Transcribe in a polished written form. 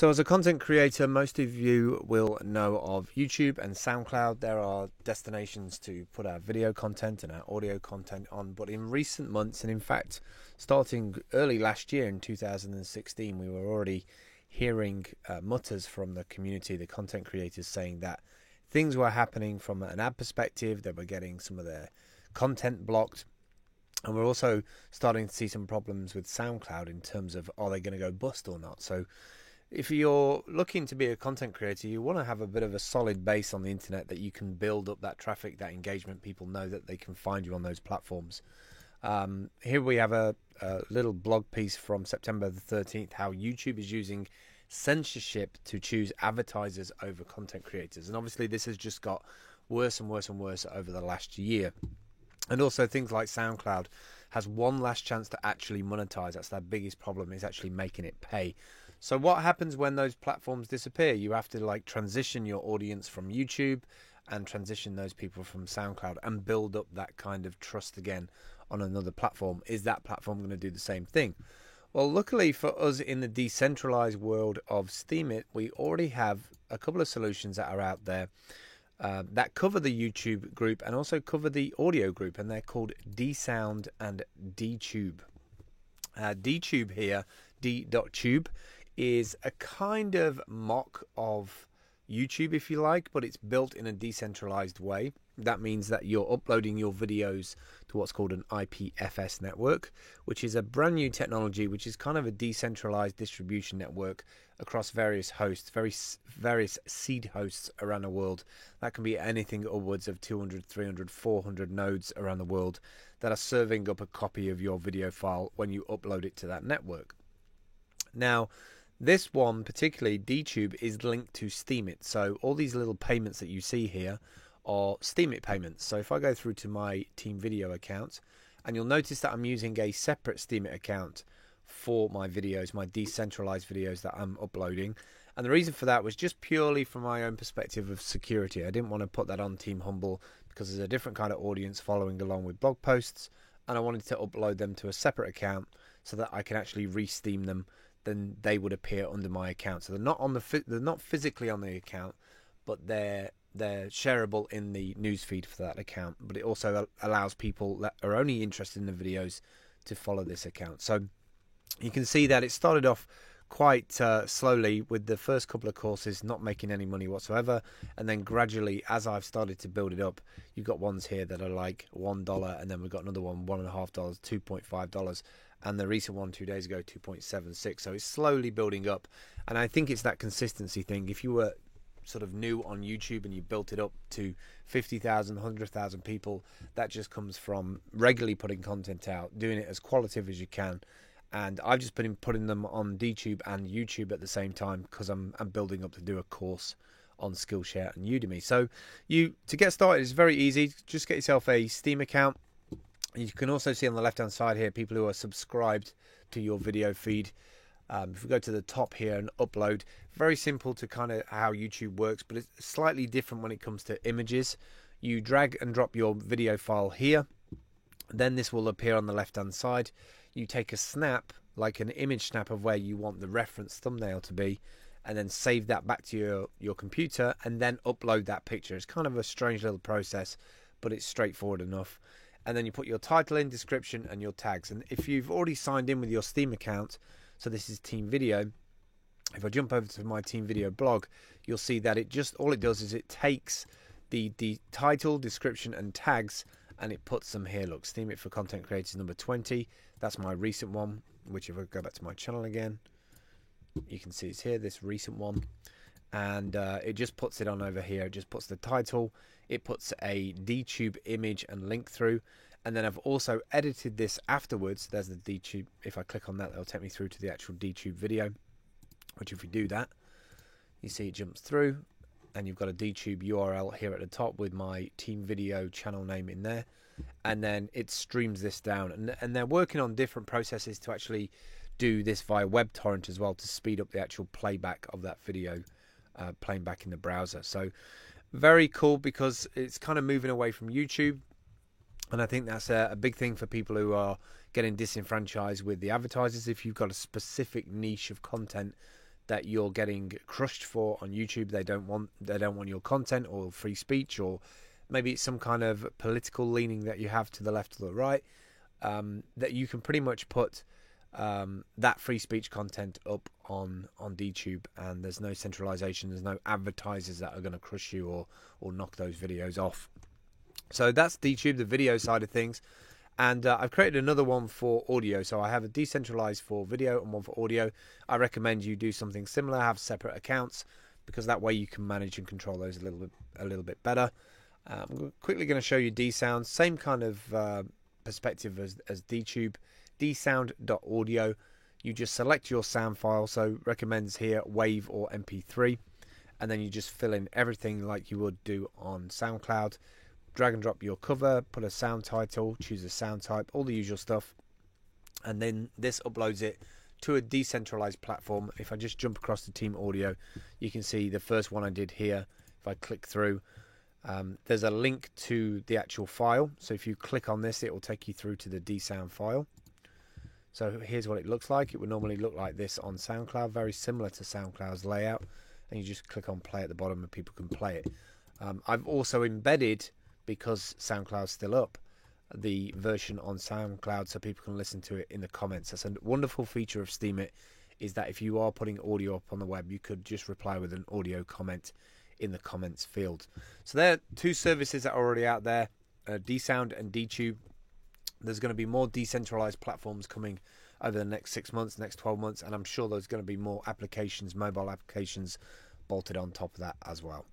So as a content creator, most of you will know of YouTube and SoundCloud. There are destinations to put our video content and our audio content on. But in recent months, and in fact, starting early last year in 2016, we were already hearing mutters from the community, the content creators, saying that things were happening from an ad perspective. They were getting some of their content blocked. And we're also starting to see some problems with SoundCloud in terms of, are they going to go bust or not? So if you're looking to be a content creator, you want to have a bit of a solid base on the internet that you can build up that traffic, that engagement. People know that they can find you on those platforms. Here we have a little blog piece from September the 13th, how YouTube is using censorship to choose advertisers over content creators. And obviously this has just got worse and worse and worse over the last year. And also things like SoundCloud has one last chance to actually monetize. That's their biggest problem, is actually making it pay. So what happens when those platforms disappear? You have to transition your audience from YouTube and transition those people from SoundCloud and build up that kind of trust again on another platform. Is that platform going to do the same thing? Well, luckily for us in the decentralized world of Steemit, we already have a couple of solutions that are out there that cover the YouTube group and also cover the audio group, and they're called dSound and dTube. dTube here, d.tube, is a kind of mock of YouTube, if you like, but it's built in a decentralized way. That means that you're uploading your videos to what's called an IPFS network, which is a brand new technology, which is kind of a decentralized distribution network across various hosts, various seed hosts around the world. That can be anything upwards of 200, 300, 400 nodes around the world that are serving up a copy of your video file when you upload it to that network. Now, this one, particularly dTube, is linked to Steemit. So all these little payments that you see here are Steemit payments. So if I go through to my Team Video account, and you'll notice that I'm using a separate Steemit account for my videos, my decentralized videos that I'm uploading. And the reason for that was just purely from my own perspective of security. I didn't want to put that on Team Humble because there's a different kind of audience following along with blog posts, and I wanted to upload them to a separate account so that I can actually re-Steam them. Then they would appear under my account. So they're not on they're not physically on the account, but they're shareable in the newsfeed for that account. But it also allows people that are only interested in the videos to follow this account. So you can see that it started off quite slowly, with the first couple of courses not making any money whatsoever, and then gradually, as I've started to build it up, you've got ones here that are like $1, and then we've got another one $1.50, $2.5, and the recent one 2 days ago 2.76. So it's slowly building up, and I think it's that consistency thing. If you were sort of new on YouTube and you built it up to 50,000, 100,000 people, that just comes from regularly putting content out, doing it as qualitative as you can. And I've just been putting them on dTube and YouTube at the same time because I'm building up to do a course on Skillshare and Udemy. So to get started, it's very easy. Just get yourself a Steam account. You can also see on the left hand side here people who are subscribed to your video feed. If we go to the top here and upload, very simple to kind of how YouTube works, but it's slightly different when it comes to images. You drag and drop your video file here, then this will appear on the left hand side. You take a snap, like an image snap of where you want the reference thumbnail to be, and then save that back to your computer and then upload that picture. It's kind of a strange little process, but it's straightforward enough. And then you put your title in, description, and your tags. And if you've already signed in with your Steam account, so this is Team Video, if I jump over to my Team Video blog, you'll see that all it does is it takes the title, description, and tags, and it puts them here. Look, Steemit for Content Creators number 20. That's my recent one, which if I go back to my channel again, you can see it's here, this recent one. And it just puts it on over here. It just puts the title. It puts a dTube image and link through. And then I've also edited this afterwards. There's the dTube. If I click on that, it'll take me through to the actual dTube video, which if we do that, you see it jumps through. And you've got a dTube URL here at the top with my Team Video channel name in there, and then it streams this down, and they're working on different processes to actually do this via WebTorrent as well to speed up the actual playback of that video, playing back in the browser. So very cool, because it's kind of moving away from YouTube, and I think that's a big thing for people who are getting disenfranchised with the advertisers. If you've got a specific niche of content that you're getting crushed for on YouTube. They don't want your content, or free speech, or maybe it's some kind of political leaning that you have to the left or the right. That you can pretty much put that free speech content up on DTube, and there's no centralization. There's no advertisers that are going to crush you or knock those videos off. So that's DTube, the video side of things. And I've created another one for audio. So I have a decentralized for video and one for audio. I recommend you do something similar, have separate accounts, because that way you can manage and control those a little bit better. I'm quickly going to show you dsound, same kind of perspective as DTube. dsound.audio. You just select your sound file, so recommends here WAV or MP3, and then you just fill in everything like you would do on SoundCloud. Drag and drop your cover, put a sound title, choose a sound type, all the usual stuff, and then this uploads it to a decentralized platform. If I just jump across to Team Audio, you can see the first one I did here. If I click through, there's a link to the actual file, so if you click on this, it will take you through to the dsound file. So here's what it looks like. It would normally look like this on SoundCloud, very similar to SoundCloud's layout, and you just click on play at the bottom and people can play it. I've also embedded, because SoundCloud's still up, the version on SoundCloud so people can listen to it in the comments. That's a wonderful feature of Steemit, is that if you are putting audio up on the web, you could just reply with an audio comment in the comments field. So there are two services that are already out there, dsound and DTube. There's going to be more decentralized platforms coming over the next 6 months, next 12 months, and I'm sure there's going to be more applications, mobile applications, bolted on top of that as well.